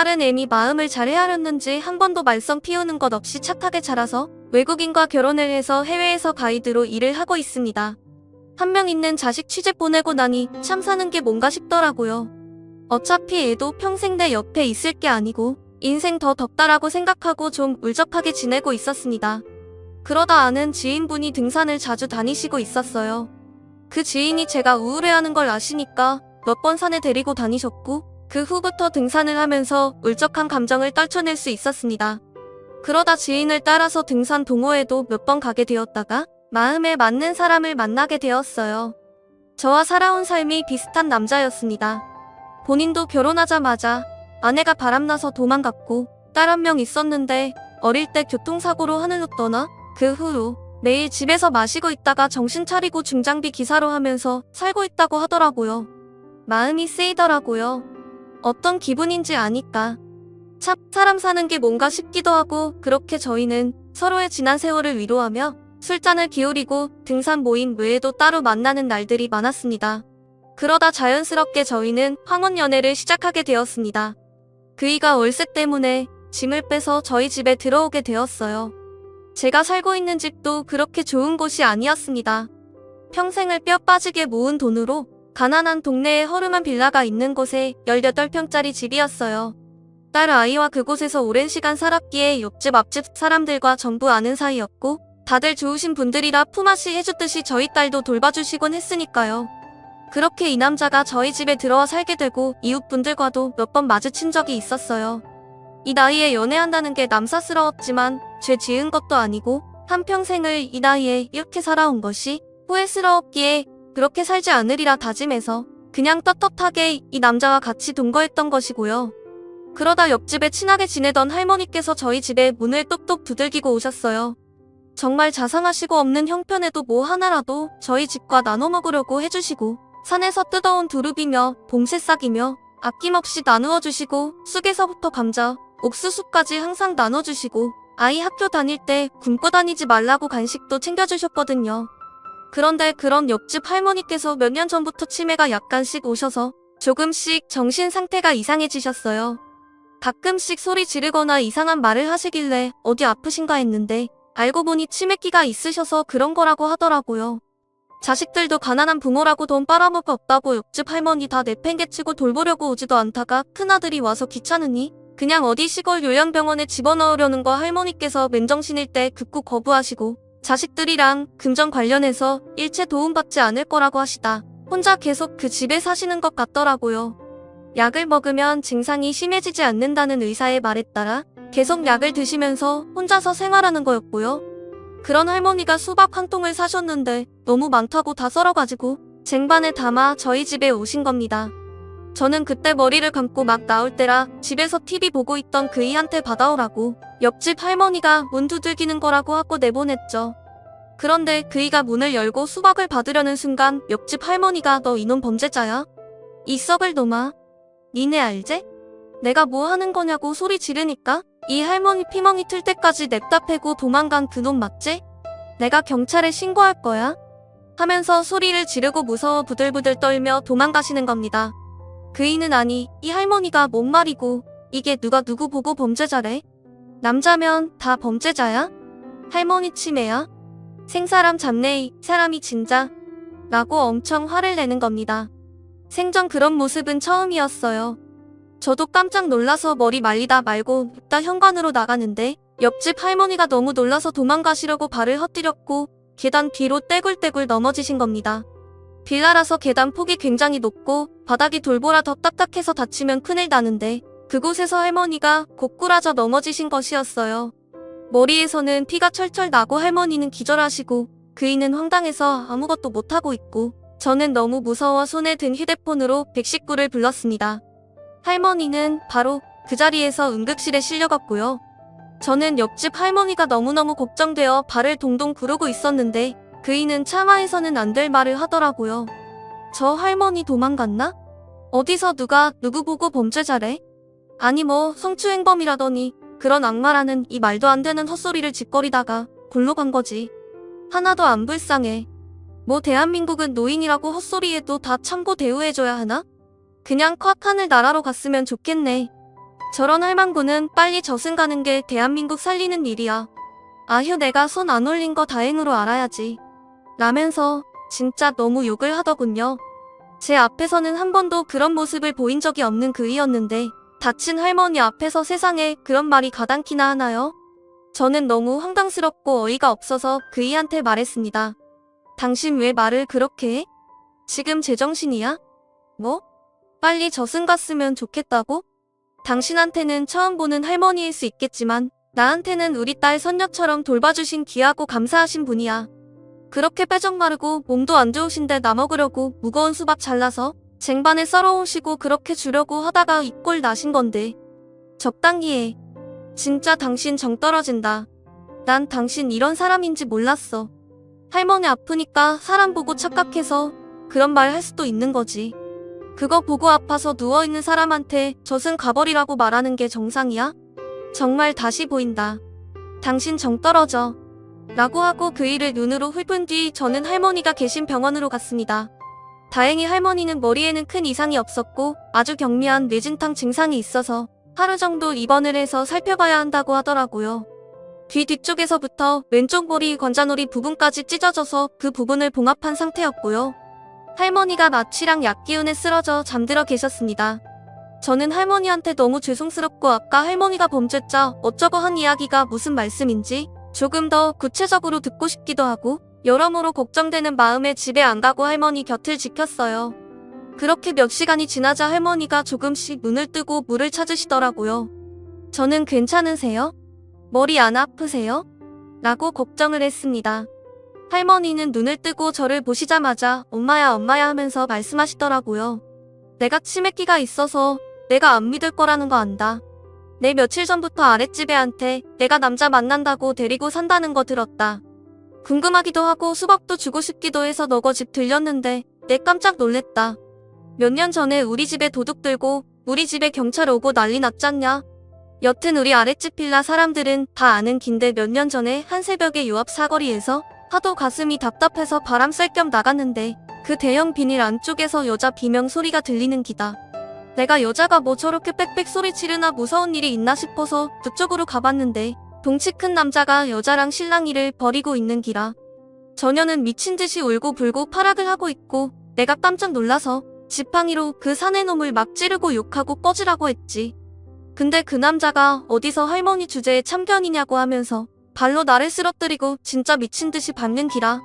딸은 애미 마음을 잘 헤아렸는지 한 번도 말썽 피우는 것 없이 착하게 자라서 외국인과 결혼을 해서 해외에서 가이드로 일을 하고 있습니다. 한 명 있는 자식 취직 보내고 나니 참 사는 게 뭔가 싶더라고요. 어차피 애도 평생 내 옆에 있을 게 아니고 인생 더 덥다라고 생각하고 좀 울적하게 지내고 있었습니다. 그러다 아는 지인분이 등산을 자주 다니시고 있었어요. 그 지인이 제가 우울해하는 걸 아시니까 몇 번 산에 데리고 다니셨고 그 후부터 등산을 하면서 울적한 감정을 떨쳐낼 수 있었습니다. 그러다 지인을 따라서 등산 동호회도 몇 번 가게 되었다가 마음에 맞는 사람을 만나게 되었어요. 저와 살아온 삶이 비슷한 남자였습니다. 본인도 결혼하자마자 아내가 바람나서 도망갔고 딸 한 명 있었는데 어릴 때 교통사고로 하늘로 떠나 그 후로 매일 집에서 마시고 있다가 정신 차리고 중장비 기사로 하면서 살고 있다고 하더라고요. 마음이 쓰이더라고요. 어떤 기분인지 아니까. 참 사람 사는 게 뭔가 싶기도 하고 그렇게 저희는 서로의 지난 세월을 위로하며 술잔을 기울이고 등산 모임 외에도 따로 만나는 날들이 많았습니다. 그러다 자연스럽게 저희는 황혼 연애를 시작하게 되었습니다. 그이가 월세 때문에 짐을 빼서 저희 집에 들어오게 되었어요. 제가 살고 있는 집도 그렇게 좋은 곳이 아니었습니다. 평생을 뼈 빠지게 모은 돈으로 가난한 동네에 허름한 빌라가 있는 곳에 18평짜리 집이었어요. 딸 아이와 그곳에서 오랜 시간 살았기에 옆집 앞집 사람들과 전부 아는 사이였고 다들 좋으신 분들이라 품앗이 해줬듯이 저희 딸도 돌봐주시곤 했으니까요. 그렇게 이 남자가 저희 집에 들어와 살게 되고 이웃분들과도 몇 번 마주친 적이 있었어요. 이 나이에 연애한다는 게 남사스러웠지만 죄 지은 것도 아니고 한평생을 이 나이에 이렇게 살아온 것이 후회스러웠기에 그렇게 살지 않으리라 다짐해서 그냥 떳떳하게 이 남자와 같이 동거했던 것이고요. 그러다 옆집에 친하게 지내던 할머니께서 저희 집에 문을 똑똑 두들기고 오셨어요. 정말 자상하시고 없는 형편에도 뭐 하나라도 저희 집과 나눠 먹으려고 해주시고 산에서 뜯어온 두릅이며 봄새싹이며 아낌없이 나누어 주시고 쑥에서부터 감자, 옥수수까지 항상 나눠주시고 아이 학교 다닐 때 굶고 다니지 말라고 간식도 챙겨주셨거든요. 그런데 그런 옆집 할머니께서 몇 년 전부터 치매가 약간씩 오셔서 조금씩 정신 상태가 이상해지셨어요. 가끔씩 소리 지르거나 이상한 말을 하시길래 어디 아프신가 했는데 알고 보니 치매기가 있으셔서 그런 거라고 하더라고요. 자식들도 가난한 부모라고 돈 빨아먹고 없다고 옆집 할머니 다 내팽개치고 돌보려고 오지도 않다가 큰아들이 와서 귀찮으니 그냥 어디 시골 요양병원에 집어넣으려는 거 할머니께서 맨정신일 때 극구 거부하시고 자식들이랑 금전 관련해서 일체 도움받지 않을 거라고 하시다 혼자 계속 그 집에 사시는 것 같더라고요. 약을 먹으면 증상이 심해지지 않는다는 의사의 말에 따라 계속 약을 드시면서 혼자서 생활하는 거였고요. 그런 할머니가 수박 한 통을 사셨는데 너무 많다고 다 썰어가지고 쟁반에 담아 저희 집에 오신 겁니다. 저는 그때 머리를 감고 막 나올 때라 집에서 TV 보고 있던 그이한테 받아오라고 옆집 할머니가 문 두들기는 거라고 하고 내보냈죠. 그런데 그이가 문을 열고 수박을 받으려는 순간 옆집 할머니가 너 이놈 범죄자야? 이 썩을 놈아. 니네 알제? 내가 뭐 하는 거냐고 소리 지르니까 이 할머니 피멍이 틀 때까지 냅다 패고 도망간 그놈 맞지? 내가 경찰에 신고할 거야? 하면서 소리를 지르고 무서워 부들부들 떨며 도망가시는 겁니다. 그이는 아니 이 할머니가 뭔 말이고 이게 누가 누구 보고 범죄자래? 남자면 다 범죄자야? 할머니 치매야? 생사람 잡네 이 사람이 진짜? 라고 엄청 화를 내는 겁니다. 생전 그런 모습은 처음이었어요. 저도 깜짝 놀라서 머리 말리다 말고 눕다 현관으로 나가는데 옆집 할머니가 너무 놀라서 도망가시려고 발을 헛디뎠고 계단 뒤로 떼굴떼굴 넘어지신 겁니다. 빌라라서 계단 폭이 굉장히 높고 바닥이 돌보라 더 딱딱해서 다치면 큰일 나는데 그곳에서 할머니가 고꾸라져 넘어지신 것이었어요. 머리에서는 피가 철철 나고 할머니는 기절하시고 그이는 황당해서 아무것도 못하고 있고 저는 너무 무서워 손에 든 휴대폰으로 119를 불렀습니다. 할머니는 바로 그 자리에서 응급실에 실려갔고요. 저는 옆집 할머니가 너무너무 걱정되어 발을 동동 구르고 있었는데 그이는 차마해서는 안 될 말을 하더라고요. 저 할머니 도망갔나? 어디서 누가 누구 보고 범죄자래? 아니 뭐 성추행범이라더니 그런 악마라는 이 말도 안 되는 헛소리를 짓거리다가 골로 간 거지. 하나도 안 불쌍해. 뭐 대한민국은 노인이라고 헛소리해도 다 참고 대우해줘야 하나? 그냥 콱 하늘 나라로 갔으면 좋겠네. 저런 할망구는 빨리 저승 가는 게 대한민국 살리는 일이야. 아휴, 내가 손 안 올린 거 다행으로 알아야지. 라면서 진짜 너무 욕을 하더군요. 제 앞에서는 한 번도 그런 모습을 보인 적이 없는 그이였는데 다친 할머니 앞에서 세상에 그런 말이 가당키나 하나요? 저는 너무 황당스럽고 어이가 없어서 그이한테 말했습니다. 당신 왜 말을 그렇게 해? 지금 제정신이야? 뭐? 빨리 저승 갔으면 좋겠다고? 당신한테는 처음 보는 할머니일 수 있겠지만 나한테는 우리 딸 손녀처럼 돌봐주신 귀하고 감사하신 분이야. 그렇게 빼적 마르고 몸도 안 좋으신데 나 먹으려고 무거운 수박 잘라서 쟁반에 썰어오시고 그렇게 주려고 하다가 이 꼴 나신 건데. 적당히 해. 진짜 당신 정 떨어진다. 난 당신 이런 사람인지 몰랐어. 할머니 아프니까 사람 보고 착각해서 그런 말 할 수도 있는 거지. 그거 보고 아파서 누워있는 사람한테 저승 가버리라고 말하는 게 정상이야? 정말 다시 보인다. 당신 정 떨어져. 라고 하고 그 일을 눈으로 훑은 뒤 저는 할머니가 계신 병원으로 갔습니다. 다행히 할머니는 머리에는 큰 이상이 없었고 아주 경미한 뇌진탕 증상이 있어서 하루 정도 입원을 해서 살펴봐야 한다고 하더라고요. 귀 뒤쪽에서부터 왼쪽 머리 관자놀이 부분까지 찢어져서 그 부분을 봉합한 상태였고요. 할머니가 마취랑 약 기운에 쓰러져 잠들어 계셨습니다. 저는 할머니한테 너무 죄송스럽고 아까 할머니가 범죄자 어쩌고 한 이야기가 무슨 말씀인지 조금 더 구체적으로 듣고 싶기도 하고 여러모로 걱정되는 마음에 집에 안 가고 할머니 곁을 지켰어요. 그렇게 몇 시간이 지나자 할머니가 조금씩 눈을 뜨고 물을 찾으시더라고요. 저는 괜찮으세요? 머리 안 아프세요? 라고 걱정을 했습니다. 할머니는 눈을 뜨고 저를 보시자마자 엄마야 엄마야 하면서 말씀하시더라고요. 내가 치매기가 있어서 내가 안 믿을 거라는 거 안다. 내 며칠 전부터 아랫집 애한테 내가 남자 만난다고 데리고 산다는 거 들었다. 궁금하기도 하고 수박도 주고 싶기도 해서 너거 집 들렸는데 내 깜짝 놀랬다. 몇 년 전에 우리 집에 도둑 들고 우리 집에 경찰 오고 난리 났잖냐. 여튼 우리 아랫집 빌라 사람들은 다 아는 긴데 몇 년 전에 한 새벽에 요 앞 사거리에서 하도 가슴이 답답해서 바람 쐴 겸 나갔는데 그 대형 비닐 안쪽에서 여자 비명 소리가 들리는 기다. 내가 여자가 뭐 저렇게 빽빽 소리 지르나 무서운 일이 있나 싶어서 그쪽으로 가봤는데 덩치 큰 남자가 여자랑 신랑이를 버리고 있는 기라. 저녀는 미친 듯이 울고불고 파락을 하고 있고 내가 깜짝 놀라서 지팡이로 그 사내 놈을 막 찌르고 욕하고 꺼지라고 했지. 근데 그 남자가 어디서 할머니 주제에 참견이냐고 하면서 발로 나를 쓰러뜨리고 진짜 미친 듯이 밟는 기라.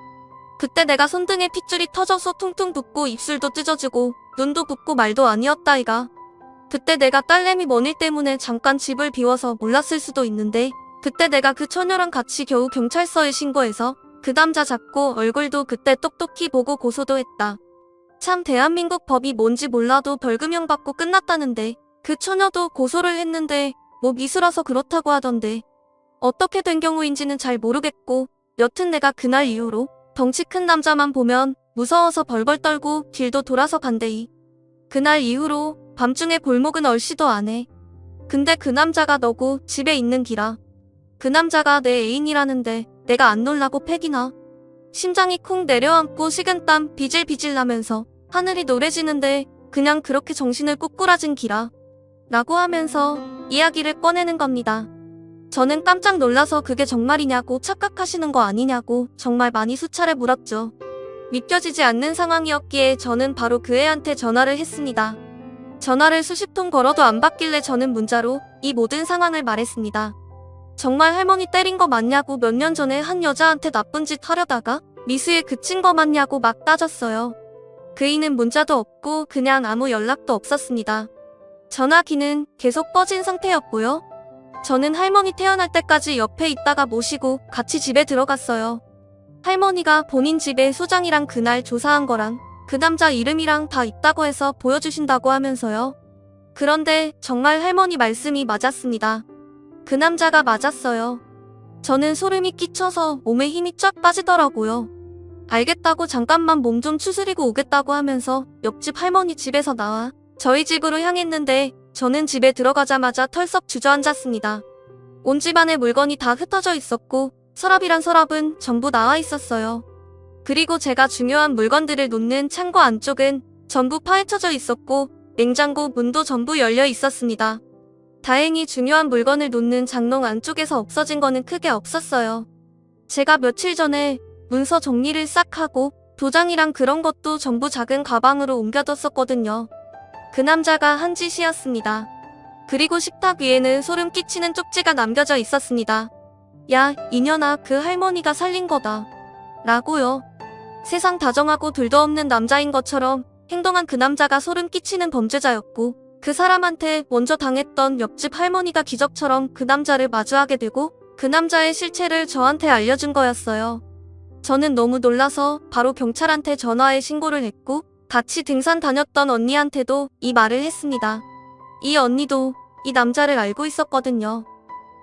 그때 내가 손등에 핏줄이 터져서 퉁퉁 붓고 입술도 찢어지고 눈도 붓고 말도 아니었다이가. 그때 내가 딸내미 머니 때문에 잠깐 집을 비워서 몰랐을 수도 있는데 그때 내가 그 처녀랑 같이 겨우 경찰서에 신고해서 그 남자 잡고 얼굴도 그때 똑똑히 보고 고소도 했다. 참 대한민국 법이 뭔지 몰라도 벌금형 받고 끝났다는데 그 처녀도 고소를 했는데 뭐 미수라서 그렇다고 하던데 어떻게 된 경우인지는 잘 모르겠고 여튼 내가 그날 이후로 덩치 큰 남자만 보면 무서워서 벌벌 떨고 길도 돌아서 간대이. 그날 이후로 밤중에 골목은 얼씨도 안 해. 근데 그 남자가 너고 집에 있는 기라. 그 남자가 내 애인이라는데 내가 안 놀라고 패기나. 심장이 쿵 내려앉고 식은땀 비질비질 나면서 하늘이 노래지는데 그냥 그렇게 정신을 꼬꾸라진 기라. 라고 하면서 이야기를 꺼내는 겁니다. 저는 깜짝 놀라서 그게 정말이냐고 착각하시는 거 아니냐고 정말 많이 수차례 물었죠. 믿겨지지 않는 상황이었기에 저는 바로 그 애한테 전화를 했습니다. 전화를 수십 통 걸어도 안 받길래 저는 문자로 이 모든 상황을 말했습니다. 정말 할머니 때린 거 맞냐고 몇 년 전에 한 여자한테 나쁜 짓 하려다가 미수에 그친 거 맞냐고 막 따졌어요. 그이는 문자도 없고 그냥 아무 연락도 없었습니다. 전화기는 계속 꺼진 상태였고요. 저는 할머니 태어날 때까지 옆에 있다가 모시고 같이 집에 들어갔어요. 할머니가 본인 집에 소장이랑 그날 조사한 거랑 그 남자 이름이랑 다 있다고 해서 보여주신다고 하면서요. 그런데 정말 할머니 말씀이 맞았습니다. 그 남자가 맞았어요. 저는 소름이 끼쳐서 몸에 힘이 쫙 빠지더라고요. 알겠다고 잠깐만 몸 좀 추스리고 오겠다고 하면서 옆집 할머니 집에서 나와 저희 집으로 향했는데 저는 집에 들어가자마자 털썩 주저앉았습니다. 온 집안에 물건이 다 흩어져 있었고 서랍이란 서랍은 전부 나와 있었어요. 그리고 제가 중요한 물건들을 놓는 창고 안쪽은 전부 파헤쳐져 있었고 냉장고 문도 전부 열려 있었습니다. 다행히 중요한 물건을 놓는 장롱 안쪽에서 없어진 거는 크게 없었어요. 제가 며칠 전에 문서 정리를 싹 하고 도장이랑 그런 것도 전부 작은 가방으로 옮겨뒀었거든요. 그 남자가 한 짓이었습니다. 그리고 식탁 위에는 소름 끼치는 쪽지가 남겨져 있었습니다. 야, 이년아, 그 할머니가 살린 거다. 라고요. 세상 다정하고 둘도 없는 남자인 것처럼 행동한 그 남자가 소름 끼치는 범죄자였고, 그 사람한테 먼저 당했던 옆집 할머니가 기적처럼 그 남자를 마주하게 되고 그 남자의 실체를 저한테 알려준 거였어요. 저는 너무 놀라서 바로 경찰한테 전화해 신고를 했고, 같이 등산 다녔던 언니한테도 이 말을 했습니다. 이 언니도 이 남자를 알고 있었거든요.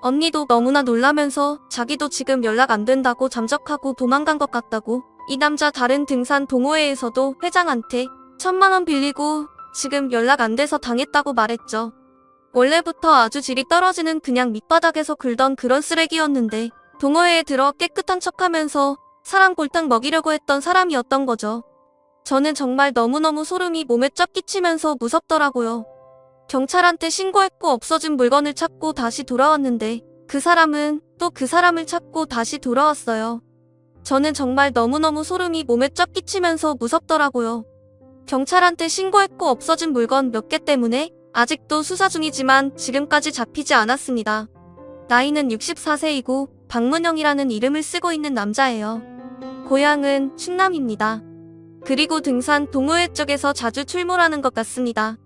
언니도 너무나 놀라면서 자기도 지금 연락 안 된다고 잠적하고 도망간 것 같다고, 이 남자 다른 등산 동호회에서도 회장한테 1,000만 원 빌리고 지금 연락 안 돼서 당했다고 말했죠. 원래부터 아주 질이 떨어지는 그냥 밑바닥에서 굴던 그런 쓰레기였는데 동호회에 들어 깨끗한 척하면서 사람 골탕 먹이려고 했던 사람이었던 거죠. 저는 정말 너무너무 소름이 몸에 쫙 끼치면서 무섭더라고요. 경찰한테 신고했고 없어진 물건을 찾고 다시 돌아왔는데 그 사람은 또 그 사람을 찾고 다시 돌아왔어요. 저는 정말 너무너무 소름이 몸에 쫙 끼치면서 무섭더라고요. 경찰한테 신고했고 없어진 물건 몇 개 때문에 아직도 수사 중이지만 지금까지 잡히지 않았습니다. 나이는 64세이고 박문영이라는 이름을 쓰고 있는 남자예요. 고향은 충남입니다. 그리고 등산 동호회 쪽에서 자주 출몰하는 것 같습니다.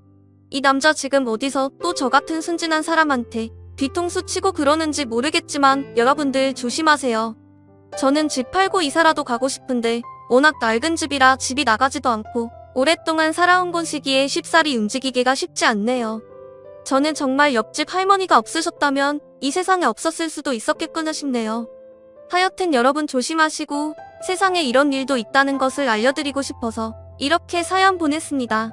이 남자 지금 어디서 또 저 같은 순진한 사람한테 뒤통수 치고 그러는지 모르겠지만 여러분들 조심하세요. 저는 집 팔고 이사라도 가고 싶은데 워낙 낡은 집이라 집이 나가지도 않고 오랫동안 살아온 곳이기에 쉽사리 움직이기가 쉽지 않네요. 저는 정말 옆집 할머니가 없으셨다면 이 세상에 없었을 수도 있었겠구나 싶네요. 하여튼 여러분 조심하시고 세상에 이런 일도 있다는 것을 알려드리고 싶어서 이렇게 사연 보냈습니다.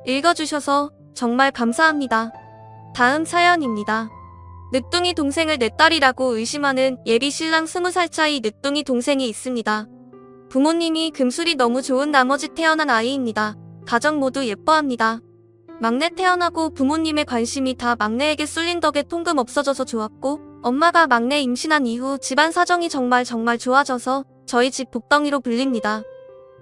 읽어주셔서 정말 감사합니다. 다음 사연입니다. 늦둥이 동생을 내 딸이라고 의심하는 예비 신랑 20살 차이 늦둥이 동생이 있습니다. 부모님이 금술이 너무 좋은 나머지 태어난 아이입니다. 가정 모두 예뻐합니다. 막내 태어나고 부모님의 관심이 다 막내에게 쏠린 덕에 통금 없어져서 좋았고, 엄마가 막내 임신한 이후 집안 사정이 정말 좋아져서 저희 집 복덩이로 불립니다.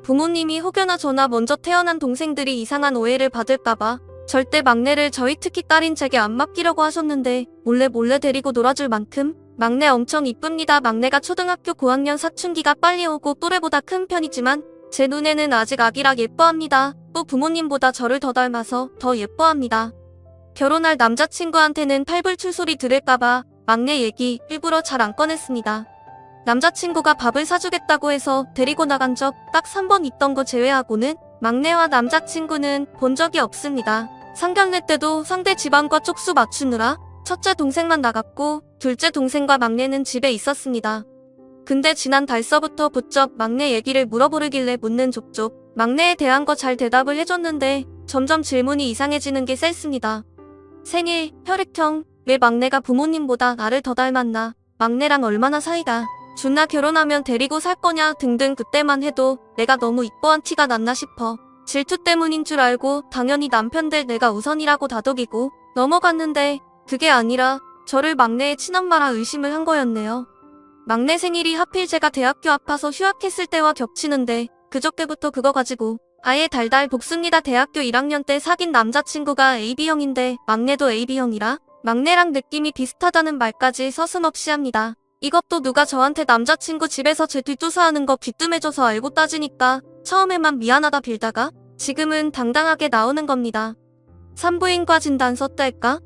부모님이 혹여나 저나 먼저 태어난 동생들이 이상한 오해를 받을까봐 절대 막내를 저희 특히 딸인 제게 안 맡기려고 하셨는데 몰래 데리고 놀아줄 만큼 막내 엄청 이쁩니다. 막내가 초등학교 고학년 사춘기가 빨리 오고 또래보다 큰 편이지만 제 눈에는 아직 아기라 예뻐합니다. 또 부모님보다 저를 더 닮아서 더 예뻐합니다. 결혼할 남자친구한테는 팔불출 소리 들을까봐 막내 얘기 일부러 잘 안 꺼냈습니다. 남자친구가 밥을 사주겠다고 해서 데리고 나간 적 딱 3번 있던 거 제외하고는 막내와 남자친구는 본 적이 없습니다. 상견례 때도 상대 집안과 쪽수 맞추느라 첫째 동생만 나갔고 둘째 동생과 막내는 집에 있었습니다. 근데 지난 달서부터 부쩍 막내 얘기를 물어보르길래 묻는 족족 막내에 대한 거 잘 대답을 해줬는데 점점 질문이 이상해지는 게 셀습니다. 생일, 혈액형, 왜 막내가 부모님보다 나를 더 닮았나, 막내랑 얼마나 사이가, 준나 결혼하면 데리고 살 거냐 등등. 그때만 해도 내가 너무 이뻐한 티가 났나 싶어 질투 때문인 줄 알고 당연히 남편 될 내가 우선이라고 다독이고 넘어갔는데 그게 아니라 저를 막내의 친엄마라 의심을 한 거였네요. 막내 생일이 하필 제가 대학교 아파서 휴학했을 때와 겹치는데 그저께부터 그거 가지고 아예 달달 볶습니다. 대학교 1학년 때 사귄 남자친구가 AB형인데 막내도 AB형이라 막내랑 느낌이 비슷하다는 말까지 서슴없이 합니다. 이것도 누가 저한테 남자친구 집에서 제 뒷조사하는 거 귀뜸해줘서 알고 따지니까 처음에만 미안하다 빌다가 지금은 당당하게 나오는 겁니다. 산부인과 진단서 뗄까?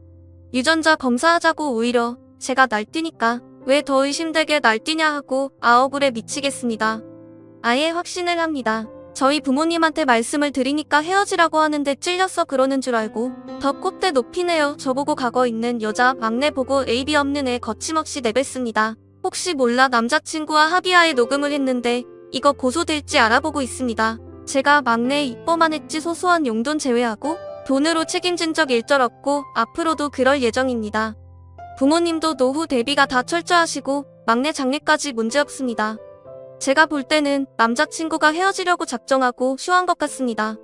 유전자 검사하자고. 오히려 제가 날뛰니까 왜 더 의심되게 날뛰냐 하고 아억울에 미치겠습니다. 아예 확신을 합니다. 저희 부모님한테 말씀을 드리니까 헤어지라고 하는데 찔려서 그러는 줄 알고 더 콧대 높이네요. 저보고 과거 있는 여자 막내 보고 AB 없는 애 거침없이 내뱉습니다. 혹시 몰라 남자친구와 합의하에 녹음을 했는데 이거 고소될지 알아보고 있습니다. 제가 막내 이뻐만 했지 소소한 용돈 제외하고 돈으로 책임진 적 일절 없고 앞으로도 그럴 예정입니다. 부모님도 노후 대비가 다 철저하시고 막내 장래까지 문제없습니다. 제가 볼 때는 남자친구가 헤어지려고 작정하고 쇼한 것 같습니다.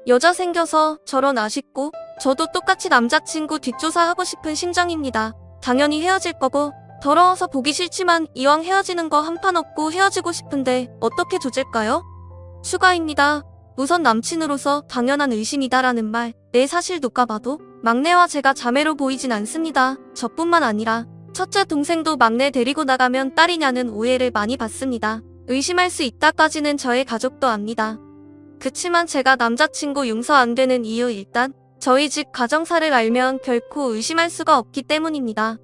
여자 생겨서 저런 아쉽고 저도 똑같이 남자친구 뒷조사하고 싶은 심정입니다. 당연히 헤어질 거고 더러워서 보기 싫지만 이왕 헤어지는 거 한판 얻고 헤어지고 싶은데 어떻게 조질까요? 추가입니다. 우선 남친으로서 당연한 의심이다라는 말. 내 사실 누가 봐도 막내와 제가 자매로 보이진 않습니다. 저뿐만 아니라 첫째 동생도 막내 데리고 나가면 딸이냐는 오해를 많이 받습니다. 의심할 수 있다까지는 저의 가족도 압니다. 그치만 제가 남자친구 용서 안 되는 이유 일단 저희 집 가정사를 알면 결코 의심할 수가 없기 때문입니다.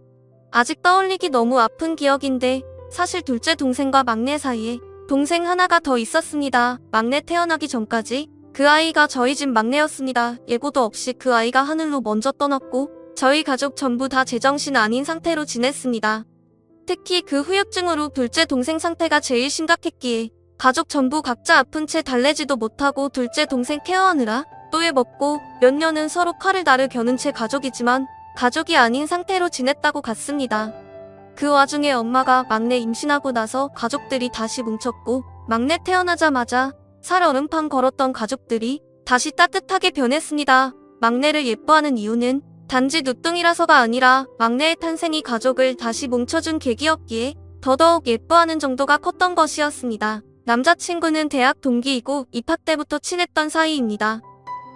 아직 떠올리기 너무 아픈 기억인데 사실 둘째 동생과 막내 사이에 동생 하나가 더 있었습니다. 막내 태어나기 전까지 그 아이가 저희 집 막내였습니다. 예고도 없이 그 아이가 하늘로 먼저 떠났고 저희 가족 전부 다 제정신 아닌 상태로 지냈습니다. 특히 그 후유증으로 둘째 동생 상태가 제일 심각했기에 가족 전부 각자 아픈 채 달래지도 못하고 둘째 동생 케어하느라 또해 먹고 몇 년은 서로 칼을 나를 겨눈 채 가족이지만 가족이 아닌 상태로 지냈다고 갔습니다. 그 와중에 엄마가 막내 임신하고 나서 가족들이 다시 뭉쳤고 막내 태어나자마자 살얼음판 걸었던 가족들이 다시 따뜻하게 변했습니다. 막내를 예뻐하는 이유는 단지 누뚱이라서가 아니라 막내의 탄생이 가족을 다시 뭉쳐준 계기였기에 더더욱 예뻐하는 정도가 컸던 것이었습니다. 남자친구는 대학 동기이고 입학 때부터 친했던 사이입니다.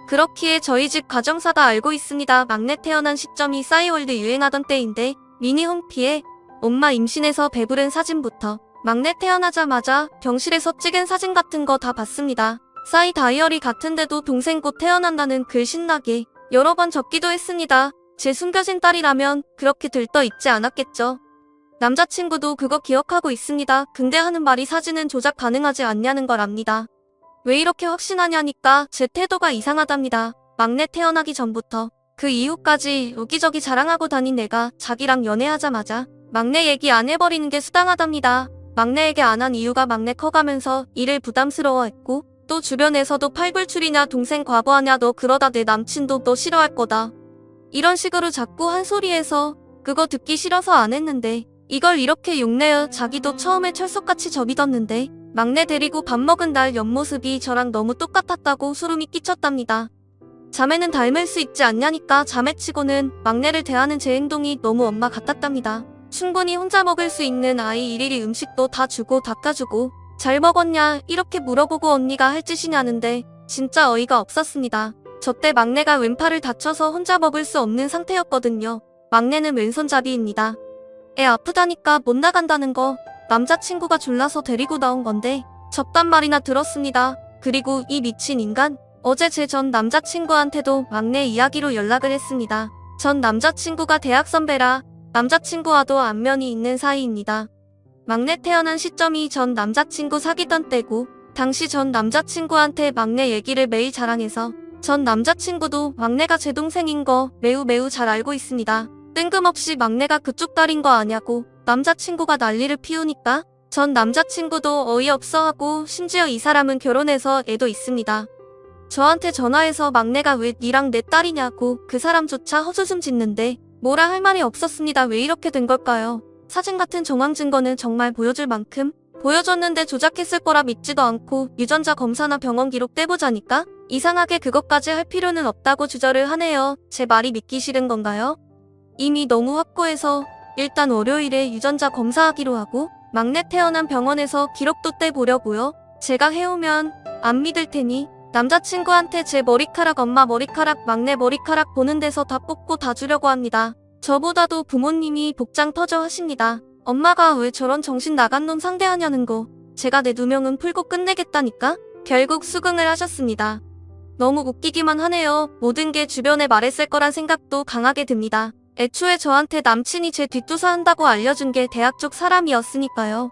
그렇기에 저희 집 가정사가 알고 있습니다. 막내 태어난 시점이 싸이월드 유행하던 때인데 미니 홈피에 엄마 임신해서 배부른 사진부터 막내 태어나자마자 병실에서 찍은 사진 같은 거 다 봤습니다. 싸이 다이어리 같은데도 동생 곧 태어난다는 글 신나게 여러 번 적기도 했습니다. 제 숨겨진 딸이라면 그렇게 들떠 있지 않았겠죠. 남자친구도 그거 기억하고 있습니다. 근데 하는 말이 사진은 조작 가능하지 않냐는 걸 압니다. 왜 이렇게 확신하냐니까 제 태도가 이상하답니다. 막내 태어나기 전부터 그 이후까지 여기저기 자랑하고 다닌 내가 자기랑 연애하자마자 막내 얘기 안 해버리는 게 수당하답니다. 막내에게 안 한 이유가 막내 커가면서 일을 부담스러워했고 또 주변에서도 팔불출이냐 동생 과거하냐 너 그러다 내 남친도 너 싫어할 거다. 이런 식으로 자꾸 한 소리해서 그거 듣기 싫어서 안 했는데 이걸 이렇게 욕내어 자기도 처음에 철석같이 접이뒀는데 막내 데리고 밥 먹은 날 옆모습이 저랑 너무 똑같았다고 소름이 끼쳤답니다. 자매는 닮을 수 있지 않냐니까 자매치고는 막내를 대하는 제 행동이 너무 엄마 같았답니다. 충분히 혼자 먹을 수 있는 아이 일일이 음식도 다 주고 닦아주고 잘 먹었냐 이렇게 물어보고 언니가 할 짓이냐는데 진짜 어이가 없었습니다. 저 때 막내가 왼팔을 다쳐서 혼자 먹을 수 없는 상태였거든요. 막내는 왼손잡이입니다. 애 아프다니까 못 나간다는 거 남자친구가 졸라서 데리고 나온 건데 저딴 말이나 들었습니다. 그리고 이 미친 인간 어제 제 전 남자친구한테도 막내 이야기로 연락을 했습니다. 전 남자친구가 대학 선배라 남자친구와도 안면이 있는 사이입니다. 막내 태어난 시점이 전 남자친구 사귀던 때고 당시 전 남자친구한테 막내 얘기를 매일 자랑해서 전 남자친구도 막내가 제 동생인 거 매우 잘 알고 있습니다. 뜬금없이 막내가 그쪽 딸인 거 아냐고 남자친구가 난리를 피우니까 전 남자친구도 어이없어하고 심지어 이 사람은 결혼해서 애도 있습니다. 저한테 전화해서 막내가 왜 니랑 내 딸이냐고 그 사람조차 헛웃음 짓는데 뭐라 할 말이 없었습니다. 왜 이렇게 된 걸까요? 사진 같은 정황 증거는 정말 보여줄 만큼 보여줬는데 조작했을 거라 믿지도 않고 유전자 검사나 병원 기록 떼보자니까 이상하게 그것까지 할 필요는 없다고 주저를 하네요. 제 말이 믿기 싫은 건가요? 이미 너무 확고해서 일단 월요일에 유전자 검사하기로 하고 막내 태어난 병원에서 기록도 떼보려고요. 제가 해오면 안 믿을 테니 남자친구한테 제 머리카락 엄마 머리카락 막내 머리카락 보는 데서 다 뽑고 다 주려고 합니다. 저보다도 부모님이 복장 터져 하십니다. 엄마가 왜 저런 정신 나간 놈 상대하냐는 거 제가 내 누명은 풀고 끝내겠다니까 결국 수긍을 하셨습니다. 너무 웃기기만 하네요. 모든 게 주변에 말했을 거란 생각도 강하게 듭니다. 애초에 저한테 남친이 제 뒷조사한다고 알려준 게 대학 쪽 사람이었으니까요.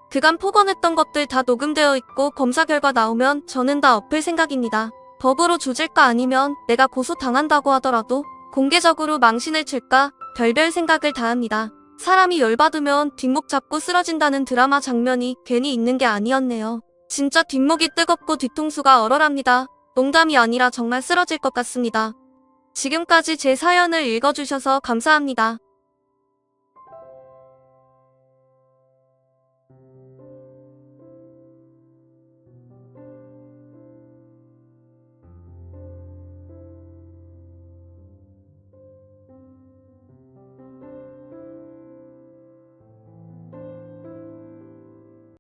그간 폭언했던 것들 다 녹음되어 있고 검사 결과 나오면 저는 다 엎을 생각입니다. 법으로 조질까 아니면 내가 고소당한다고 하더라도 공개적으로 망신을 칠까 별별 생각을 다 합니다. 사람이 열받으면 뒷목 잡고 쓰러진다는 드라마 장면이 괜히 있는 게 아니었네요. 진짜 뒷목이 뜨겁고 뒤통수가 얼얼합니다. 농담이 아니라 정말 쓰러질 것 같습니다. 지금까지 제 사연을 읽어주셔서 감사합니다.